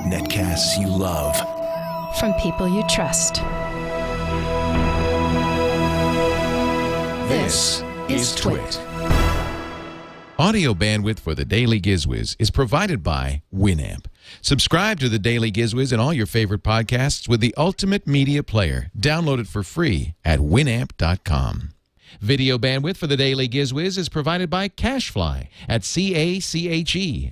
Netcasts you love. From people you trust. This is TWiT. Audio bandwidth for the Daily GizWiz is provided by Winamp. Subscribe to the Daily GizWiz and all your favorite podcasts with the ultimate media player. Download it for free at winamp.com. Video bandwidth for the Daily GizWiz is provided by CacheFly at CacheFly.com.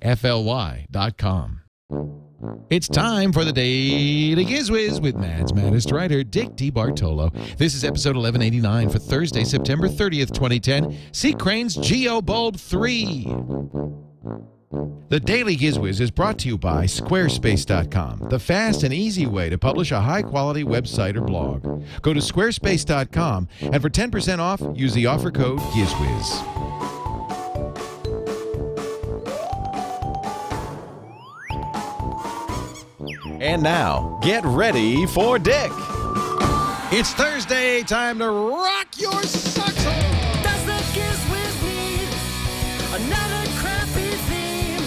It's time for the Daily GizWiz with Mad's maddest writer, Dick DeBartolo. This is episode 1189 for Thursday, September 30th, 2010. See Crane's GeoBulb-3. The Daily GizWiz is brought to you by Squarespace.com, the fast and easy way to publish a high-quality website or blog. Go to Squarespace.com, and for 10% off, use the offer code GizWiz. And now, get ready for Dick. It's Thursday, time to rock your socks off. Does the GizWiz need another crappy theme?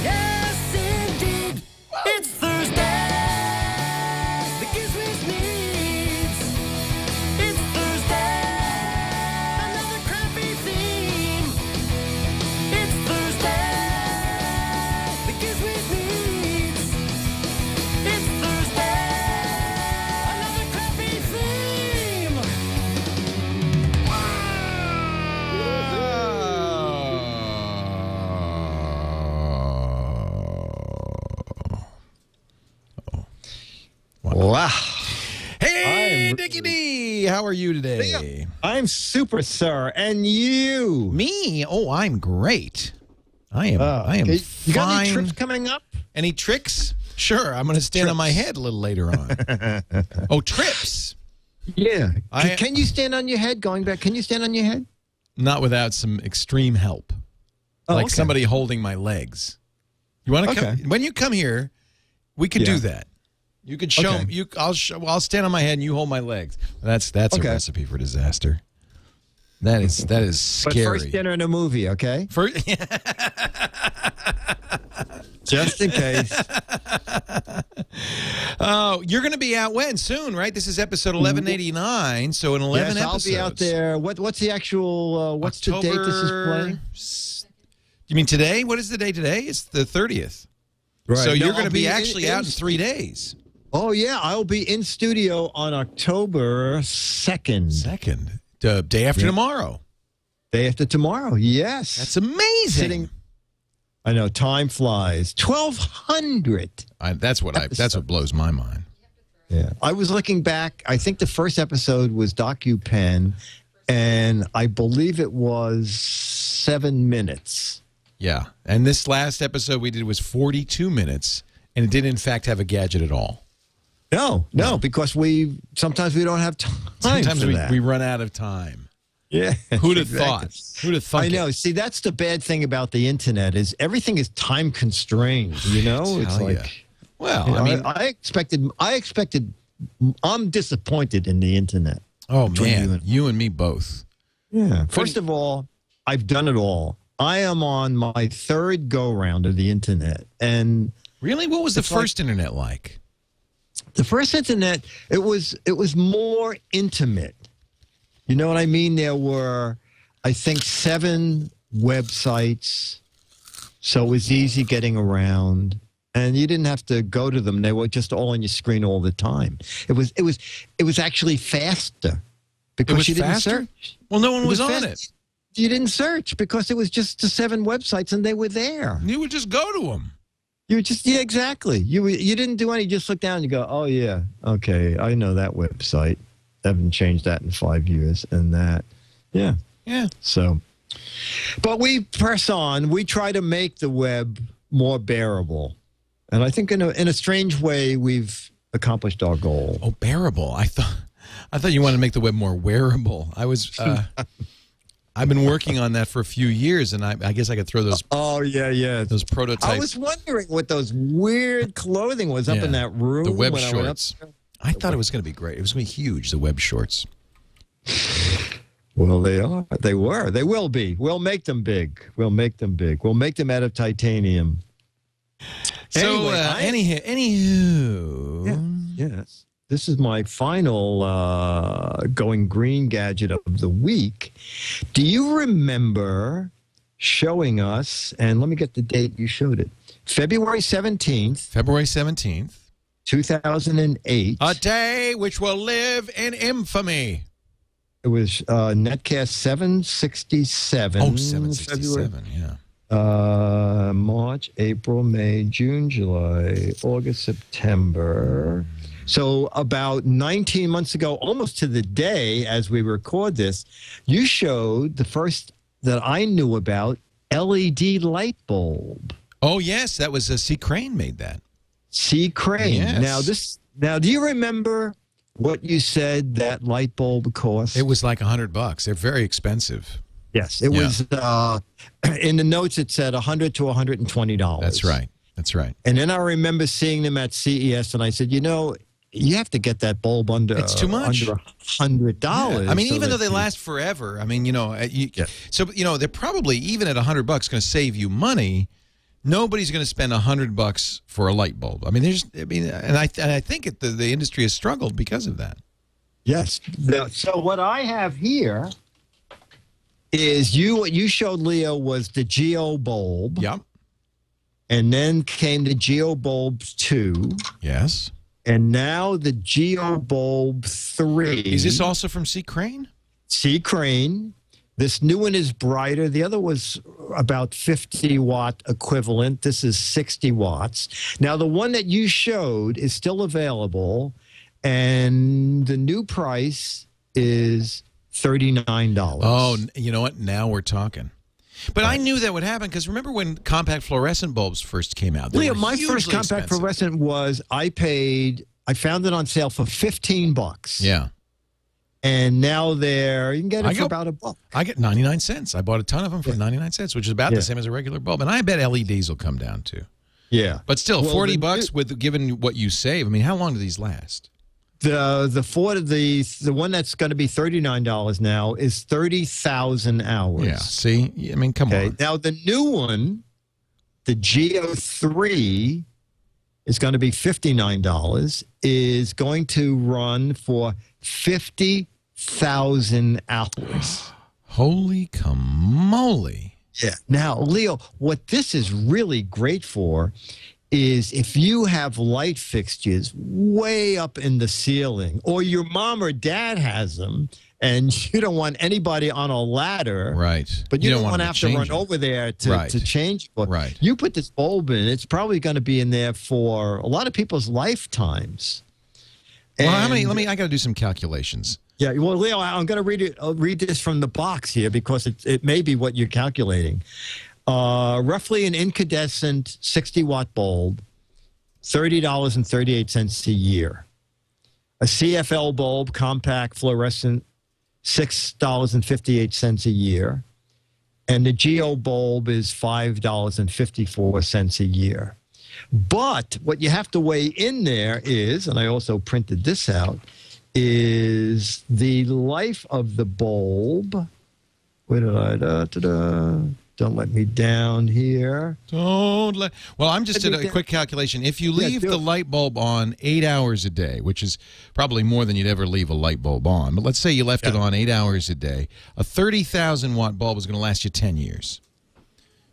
Yes, indeed. It's Thursday. The GizWiz needs. It's Thursday. Another crappy theme. It's Thursday. The GizWiz needs. It's Thursday. Another crappy theme. Wow. Hey, Dickie D, how are you today? I'm super, sir. And you? Me? Oh, I'm great. I am You fine. got any trips coming up? Any tricks? Sure, I'm going to stand on my head a little later on. Oh, trips. Yeah. I- Can you stand on your head going back? Can you stand on your head? Not without some extreme help. Oh, Like okay. somebody holding my legs. You want to come? Okay. When you come here, we could do Yeah. that. You could show Okay. you. I'll stand on my head and you hold my legs. That's Okay. a recipe for disaster. That is But scary. first dinner and a movie, okay? First, Just in case. oh, you're going to be out when? Soon, right? This is episode 1189, so in 11 Yes, episodes. I'll be out there. What's the actual, what's the date this is playing? You mean today? What is the day today? It's the 30th. Right. So No, you're going I'll to be in- actually out in 3 days. Oh, yeah. I'll be in studio on October 2nd. Second. Day after tomorrow. Day after tomorrow. Yes. That's amazing. Sitting. I know. Time flies. 1,200. That's what blows my mind. Yeah. I was looking back. I think the first episode was DocuPen, and I believe it was 7 minutes. Yeah. And this last episode we did was 42 minutes, and it didn't, in fact, have a gadget at all. No, because sometimes we don't have time Sometimes for that. we run out of time. Yeah. Who'd have exactly. thought? Who'd have thought? I know. See, that's the bad thing about the internet is everything is time constrained. You know, it's Tell ya. like. Well, You know, I mean, I expected. I'm disappointed in the internet. oh between man, you and me both. Yeah. First of all, I've done it all. I am on my third go round of the internet, and Really? What was the It's like- first internet like? the first internet it was more intimate. You know what I mean? There were, I think, 7 websites, so it was easy getting around. And you didn't have to go to them; they were just all on your screen all the time. It was actually faster because was you didn't faster? search. Well, no one It was on fast- it. You didn't search because it was just the 7 websites, and they were there. You would just go to them. You were just exactly. You didn't do any. You just look down and you go, oh yeah, okay, I know that website. Haven't changed that in 5 years, and that, yeah. Yeah. So, but we press on. We try to make the web more bearable, and I think in a strange way we've accomplished our goal. Oh, bearable. I thought you wanted to make the web more wearable. I've been working on that for a few years, and I guess I could throw those Oh yeah. those prototypes. I was wondering what those weird clothing was up Yeah. in that room. The web when I went up shorts. there. I thought it was going to be great. It was going to be huge, the web shorts. Well, they are. They were. They will be. We'll make them big. We'll make them big. We'll make them out of titanium. So, anywho. Yes. This is my final going green gadget of the week. Do you remember showing us, and let me get the date you showed it, February 17th. February 17th. 2008. A day which will live in infamy. It was Netcast 767. Oh, 767, yeah. March, April, May, June, July, August, September. So about 19 months ago, almost to the day as we record this, you showed the first that I knew about LED light bulb. Oh, yes. That was C. Crane made that. C. Crane. Yes. Now, do you remember what you said that light bulb cost? It was like $100. They're very expensive. Yes, it was. In the notes, it said $100 to $120. That's right. That's right. And then I remember seeing them at CES, and I said, you know, you have to get that bulb under. It's too much. Under $100. Yeah. I mean, even though they last forever, I mean, you know, so you know, they're probably even at $100 going to save you money. Nobody's going to spend $100 for a light bulb. I mean, and I think the industry has struggled because of that. Yes. So what I have here is what you showed Leo was the GeoBulb. Yep. And then came the GeoBulb-2. Yes. And now the GeoBulb-3. Is this also from C. Crane? C. Crane. This new one is brighter. The other was about 50-watt equivalent. This is 60 watts. Now, the one that you showed is still available, and the new price is $39. Oh, you know what? Now we're talking. But I knew that would happen because remember when compact fluorescent bulbs first came out? Leo, my first compact fluorescent was I found it on sale for $15. Yeah. And now you can get it for about $1. I get 99 cents. I bought a ton of them for 99 cents, which is about the same as a regular bulb. And I bet LEDs will come down too. Yeah. But still, $40 with given what you save. I mean, how long do these last? The one that's going to be $39 now is 30,000 hours. Yeah. See? I mean, come on. Now the new one, the Geo3, is going to be $59. Is going to run for 50,000 hours. Holy camoly. Yeah. Now, Leo, what this is really great for is if you have light fixtures way up in the ceiling, or your mom or dad has them, and you don't want anybody on a ladder. Right. But you don't want to have to run over there to change it. Right. You put this bulb in, it's probably going to be in there for a lot of people's lifetimes. Well, how many? I got to do some calculations. Yeah, well, Leo, I'm going to read it. I'll read this from the box here because it may be what you're calculating. Roughly an incandescent 60-watt bulb, $30.38 a year. A CFL bulb, compact fluorescent, $6.58 a year. And the Geo bulb is $5.54 a year. But what you have to weigh in there is, and I also printed this out, is the life of the bulb. Where did I? Don't let me down here. Well, I'm just did a quick calculation. If you leave the light bulb on 8 hours a day, which is probably more than you'd ever leave a light bulb on, but let's say you left it on 8 hours a day, a 30,000-watt bulb is going to last you 10 years.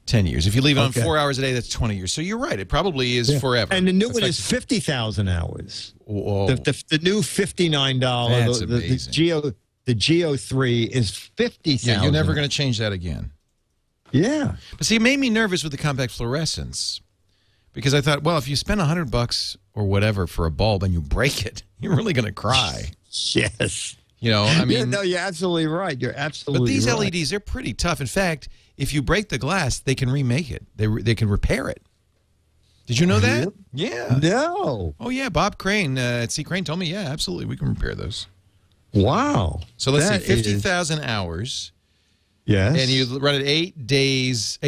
10 years. If you leave it on 4 hours a day, that's 20 years. So you're right. It probably is forever. And the new one is 50,000 hours. Whoa. The new $59. That's amazing. The Geo3 is 50,000. Yeah, you're never going to change that again. Yeah. But see, it made me nervous with the compact fluorescents because I thought, well, if you spend $100 or whatever for a bulb and you break it, you're really going to cry. Yes. You know, I mean. Yeah, no, you're absolutely right. You're absolutely right. But these LEDs, they're pretty tough. In fact, if you break the glass, they can remake it. They can repair it. Did you know that? Yeah. No. Oh, yeah. Bob Crane at C. Crane told me, yeah, absolutely. We can repair those. Wow. So let's see, 50,000 hours. Yes. And you run it 8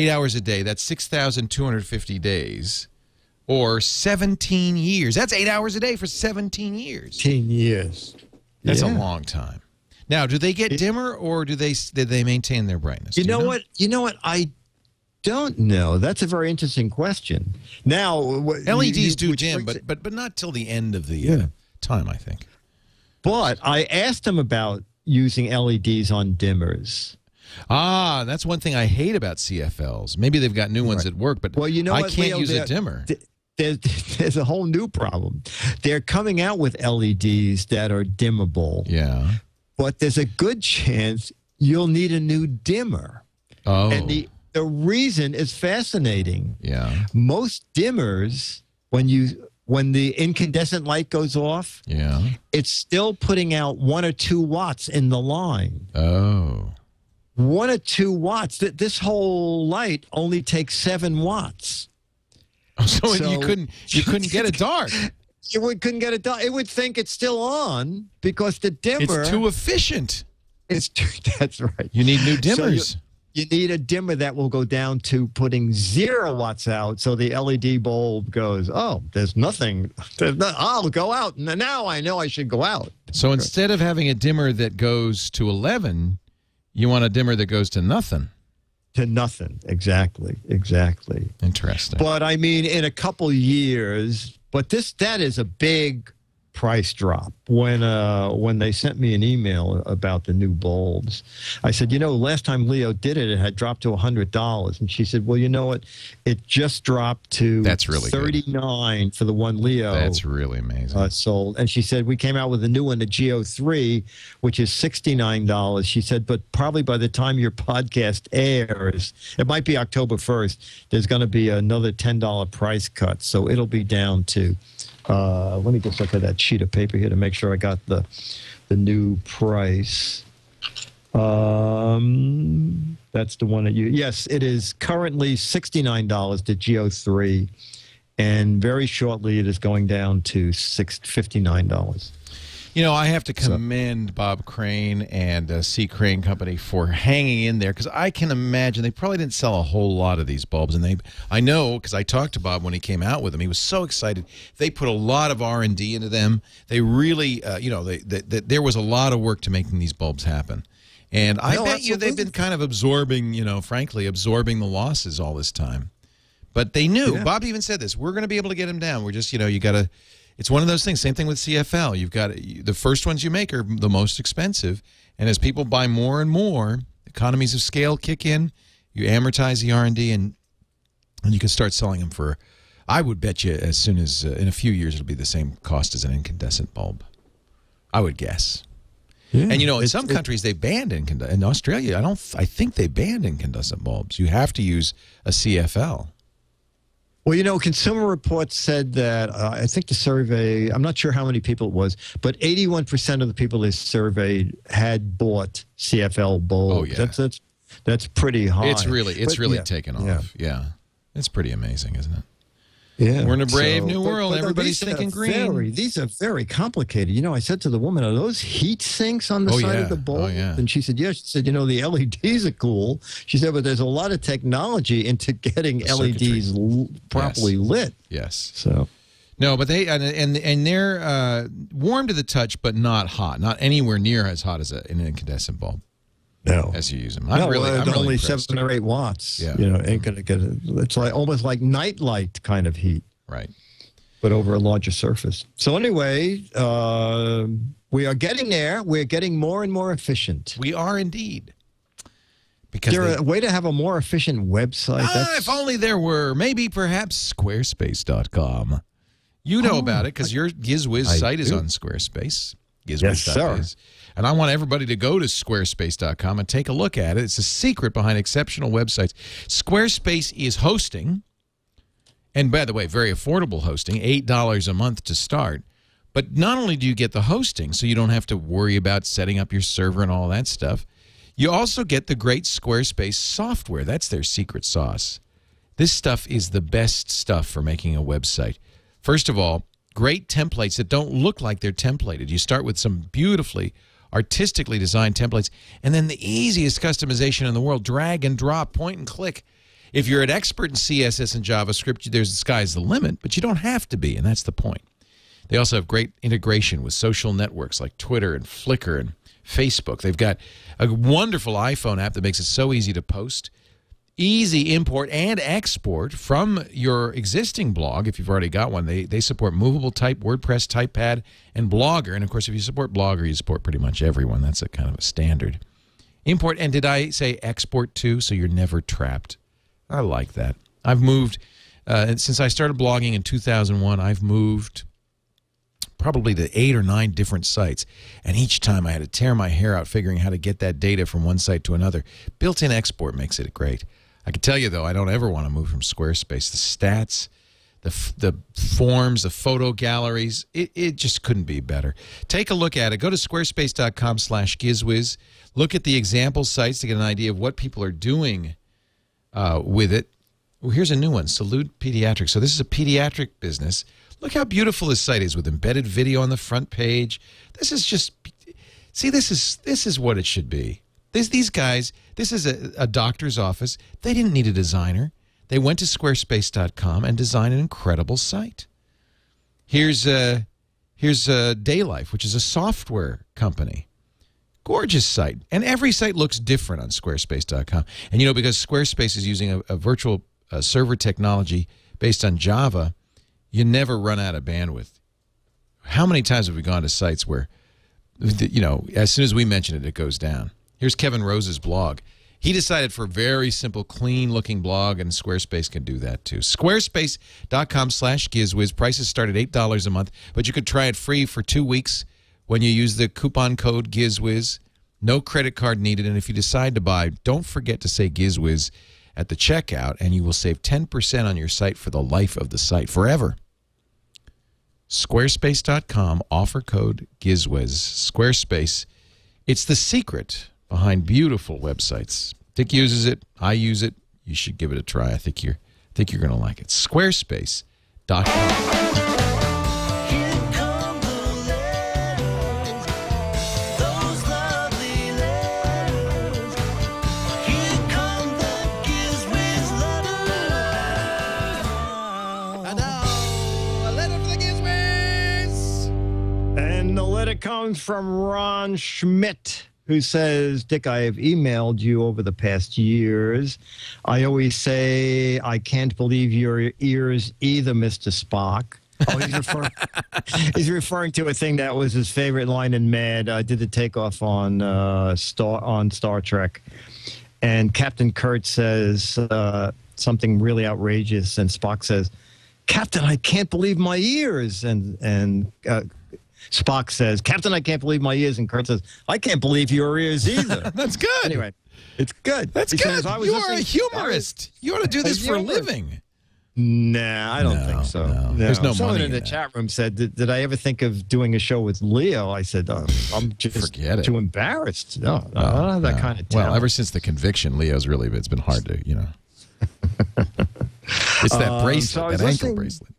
hours a day. That's 6,250 days or 17 years. That's 8 hours a day for 17 years. 10 years. That's a long time. Now, do they get dimmer, or do they maintain their brightness? You know what? You know what? I don't know. That's a very interesting question. Now, LEDs do dim, but not till the end of the time, I think. But I asked them about using LEDs on dimmers. Ah, that's one thing I hate about CFLs. Maybe they've got new ones that work, but well, you know I what, can't Leo, use a dimmer. There's a whole new problem. They're coming out with LEDs that are dimmable. Yeah. But there's a good chance you'll need a new dimmer. Oh. And the reason is fascinating. Yeah. Most dimmers, when the incandescent light goes off, it's still putting out 1 or 2 watts in the line. Oh. 1 or 2 watts. This whole light only takes 7 watts. So you couldn't get it dark. You couldn't get it dark. It would think it's still on because the dimmer. It's too efficient. That's right. You need new dimmers. So you need a dimmer that will go down to putting 0 watts out, so the LED bulb goes, oh, there's nothing. I'll go out. Now I know I should go out. So instead of having a dimmer that goes to 11, you want a dimmer that goes to nothing. To nothing. Exactly. Interesting. But I mean, in a couple years, but that is a big price drop. When they sent me an email about the new bulbs, I said, last time Leo did it, it had dropped to $100. And she said, well, you know what? It just dropped to That's really $39 for the one Leo. That's really amazing. Sold. And she said, we came out with a new one, the Geo-3, which is $69. She said, but probably by the time your podcast airs, it might be October 1st, there's going to be another $10 price cut. So it'll be down to let me just look at that sheet of paper here to make sure I got the new price. That's the one that yes, it is currently $69, the Geo-3, and very shortly it is going down to $59. I have to commend Bob Crane and C. Crane Company for hanging in there, because I can imagine they probably didn't sell a whole lot of these bulbs. And I know, because I talked to Bob when he came out with them. He was so excited. They put a lot of R&D into them. They really, there was a lot of work to making these bulbs happen. And I bet you they've been kind of absorbing, frankly, absorbing the losses all this time. But they knew. Yeah. Bob even said this. We're going to be able to get them down. We're just, you got to. It's one of those things. Same thing with CFL. You've got the first ones you make are the most expensive, and as people buy more and more, economies of scale kick in. You amortize the R&D, and you can start selling them for. I would bet you as soon as in a few years it'll be the same cost as an incandescent bulb. I would guess. Yeah, and in some countries they banned incandescent. In Australia, I think they banned incandescent bulbs. You have to use a CFL. Well, Consumer Reports said that, I think the survey, I'm not sure how many people it was, but 81% of the people they surveyed had bought CFL bulbs. Oh, yeah. That's pretty high. It's really taken off. Yeah. It's pretty amazing, isn't it? Yeah. We're in a brave new world. Everybody's thinking green. These are very complicated. I said to the woman, are those heat sinks on the side of the bulb? Oh, yeah. And she said, yes. She said, the LEDs are cool. She said, but there's a lot of technology into getting LEDs properly lit. Yes. So. No, but they're warm to the touch, but not hot. Not anywhere near as hot as an incandescent bulb. No, as you use them. I'm really only impressed. 7 or 8 watts. Yeah, ain't gonna get it. It's almost like night light kind of heat. Right. But over a larger surface. So anyway, we are getting there. We're getting more and more efficient. We are indeed. Because there a way to have a more efficient website? If only there were. Maybe perhaps Squarespace.com. You know about it because your GizWiz site is on Squarespace. GizWiz.Biz. Yes, sir. And I want everybody to go to Squarespace.com and take a look at it. It's a secret behind exceptional websites. Squarespace is hosting, and by the way, very affordable hosting, $8 a month to start. But not only do you get the hosting, so you don't have to worry about setting up your server and all that stuff, you also get the great Squarespace software. That's their secret sauce. This stuff is the best stuff for making a website. First of all, great templates that don't look like they're templated. You start with some beautifully artistically designed templates, and then the easiest customization in the world, drag and drop, point and click. If you're an expert in CSS and JavaScript, the sky's the limit, but you don't have to be, and that's the point. They also have great integration with social networks like Twitter and Flickr and Facebook. They've got a wonderful iPhone app that makes it so easy to post. Easy import and export from your existing blog if you've already got one. They support movable type, WordPress, TypePad, and Blogger. And, of course, if you support Blogger, you support pretty much everyone. That's a kind of a standard. Import, and did I say export too? So you're never trapped. I like that. I've moved, since I started blogging in 2001, I've moved probably to 8 or 9 different sites. And each time I had to tear my hair out figuring how to get that data from one site to another. Built-in export makes it great. I can tell you, though, I don't ever want to move from Squarespace. The stats, the forms, the photo galleries, it just couldn't be better. Take a look at it. Go to squarespace.com/GizWiz. Look at the example sites to get an idea of what people are doing with it. Well, here's a new one, Salute Pediatrics. So this is a pediatric business. Look how beautiful this site is with embedded video on the front page. This is just, see, this is what it should be. These guys, this is a doctor's office. They didn't need a designer. They went to squarespace.com and designed an incredible site. Here's Daylife, which is a software company. Gorgeous site. And every site looks different on squarespace.com. And, you know, because Squarespace is using a virtual server technology based on Java, you never run out of bandwidth. How many times have we gone to sites where, you know, as soon as we mention it, it goes down? Here's Kevin Rose's blog. He decided for a very simple, clean-looking blog, and Squarespace can do that too. Squarespace.com/GizWiz. Prices start at $8 a month, but you could try it free for 2 weeks when you use the coupon code GizWiz. No credit card needed, and if you decide to buy, don't forget to say GizWiz at the checkout, and you will save 10% on your site for the life of the site, forever. Squarespace.com, offer code GizWiz. Squarespace, it's the secret behind beautiful websites. Dick uses it. I use it. You should give it a try. I think you're going to like it. Squarespace.com. Here come the letters, those lovely letters. Here come the GizWiz letters. And now, a letter for the GizWiz. And the letter comes from Ron Schmidt, who says, Dick, I have emailed you over the past years. I always say, I can't believe your ears either, Mr. Spock. Oh, he's referring to a thing that was his favorite line in Mad. I did the takeoff on Star Trek. And Captain Kirk says something really outrageous, and Spock says, Captain, I can't believe my ears. And Spock says, Captain, I can't believe my ears. And Kurt says, I can't believe your ears either. That's good. Anyway, it's good. That's good. You are a humorist. You ought to do this for a living. Nah, I don't think so. No. There's no Someone money in the that. chat room said, did I ever think of doing a show with Leo? I said, I'm just Forget it. too embarrassed. No, I don't have that kind of talent. Well, ever since the conviction, Leo's really, it's been hard to, you know. It's that bracelet, that ankle bracelet.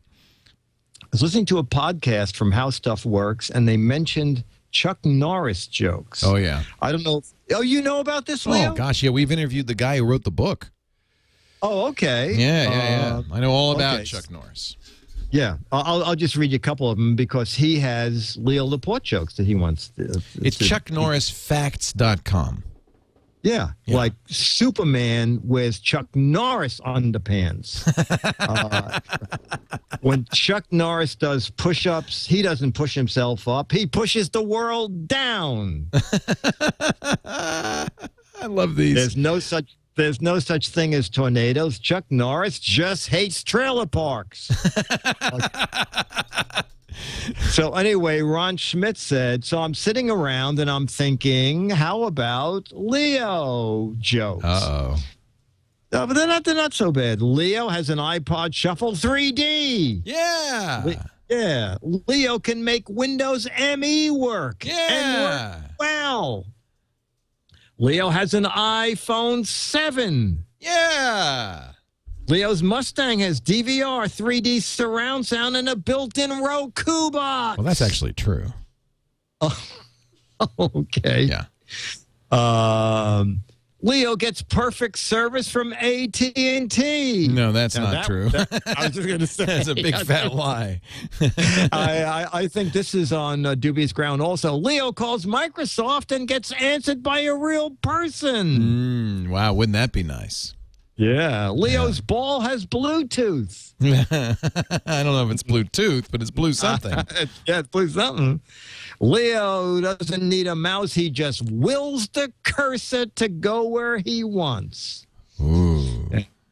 I was listening to a podcast from How Stuff Works, and they mentioned Chuck Norris jokes. Oh, yeah. I don't know. Oh, you know about this, Leo? Oh, gosh, yeah. We've interviewed the guy who wrote the book. Oh, okay. Yeah. I know all about okay. Chuck Norris. Yeah. I'll just read you a couple of them because he has Leo Laporte jokes that he wants. It's ChuckNorrisFacts.com. Yeah, like Superman wears Chuck Norris underpants. When Chuck Norris does push-ups, he doesn't push himself up. He pushes the world down. I love these. There's no such thing as tornadoes. Chuck Norris just hates trailer parks. So anyway, Ron Schmidt said, so I'm sitting around and I'm thinking, how about Leo jokes? Uh-oh. But they're not so bad. Leo has an iPod Shuffle 3D. Yeah. Yeah. Leo can make Windows ME work. Yeah. And work well. Leo has an iPhone 7. Yeah. Leo's Mustang has DVR, 3D surround sound, and a built-in Roku box. Well, that's actually true. Oh, okay. Yeah. Leo gets perfect service from AT&T. No, that's Now, not true. I was just going to say. That's a big fat lie. I think this is on dubious ground also. Leo calls Microsoft and gets answered by a real person. Wow, wouldn't that be nice? Yeah. Leo's ball has Bluetooth. I don't know if it's Bluetooth, but it's blue something. Yeah, it's blue something. Leo doesn't need a mouse. He just wills the cursor to go where he wants. Ooh,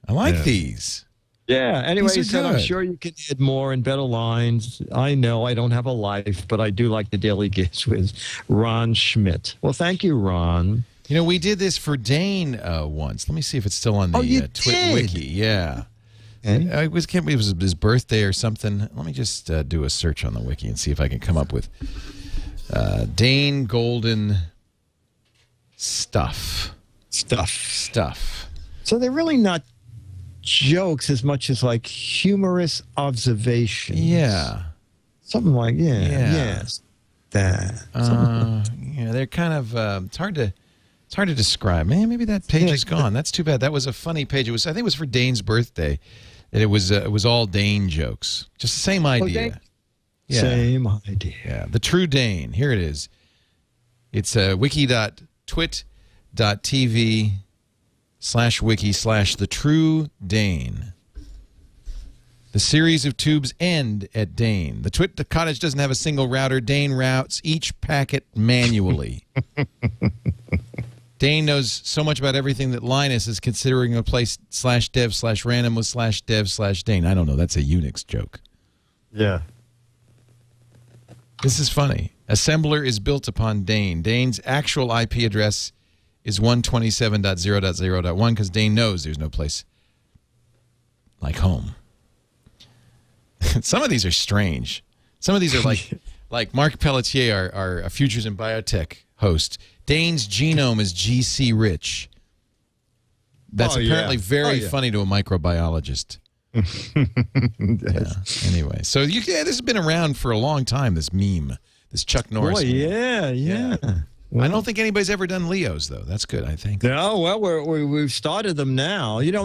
I like these. Yeah. Anyway, These are he said, I'm good. sure you can add more and better lines. I know I don't have a life, but I do like the Daily GizWiz. Ron Schmidt. Well, thank you, Ron. You know, we did this for Dane once. Let me see if it's still on the TWiT did? wiki. Yeah. Okay. It was his birthday or something. Let me just do a search on the wiki and see if I can come up with Dane Golden stuff. So they're really not jokes as much as like humorous observations. Yeah. Something like, Yeah. yes. That. Yeah, they're kind of it's hard to describe. Man, maybe that page is gone. That's too bad. That was a funny page. I think it was for Dane's birthday. And it was all Dane jokes. Just the same idea. Yeah. Same idea. Yeah, the true Dane. Here it is. It's wiki.twit.tv/wiki/the true Dane. The series of tubes end at Dane. The cottage doesn't have a single router. Dane routes each packet manually. Dane knows so much about everything that Linus is considering a place /dev/random with /dev/Dane. I don't know. That's a Unix joke. Yeah. This is funny. Assembler is built upon Dane. Dane's actual IP address is 127.0.0.1 because Dane knows there's no place like home. Some of these are strange. Some of these are like Mark Pelletier, our Futures in Biotech host. Dane's genome is GC rich. That's apparently very funny to a microbiologist. Anyway, so this has been around for a long time, this meme, this Chuck Norris Boy, meme. yeah. I don't think anybody's ever done Leos, though. That's good, I think. No, well, we've started them now. You know,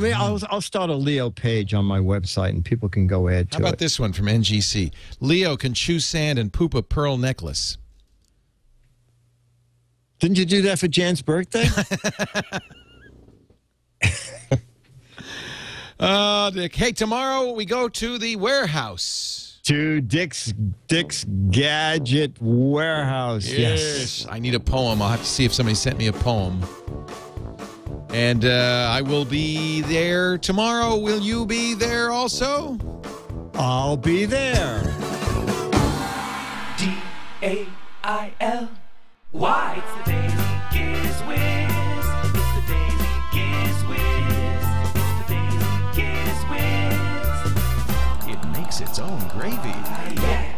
I'll start a Leo page on my website, and people can go add to it. How about this one from NGC? Leo can chew sand and poop a pearl necklace. Didn't you do that for Jan's birthday? Dick. Hey, tomorrow we go to the warehouse. To Dick's Gadget Warehouse. Yes. I need a poem. I'll have to see if somebody sent me a poem. And I will be there tomorrow. Will you be there also? I'll be there. DAIL. Why? It's the Daily GizWiz. It's the Daily GizWiz. It's the Daily GizWiz. It makes its own gravy. Yeah.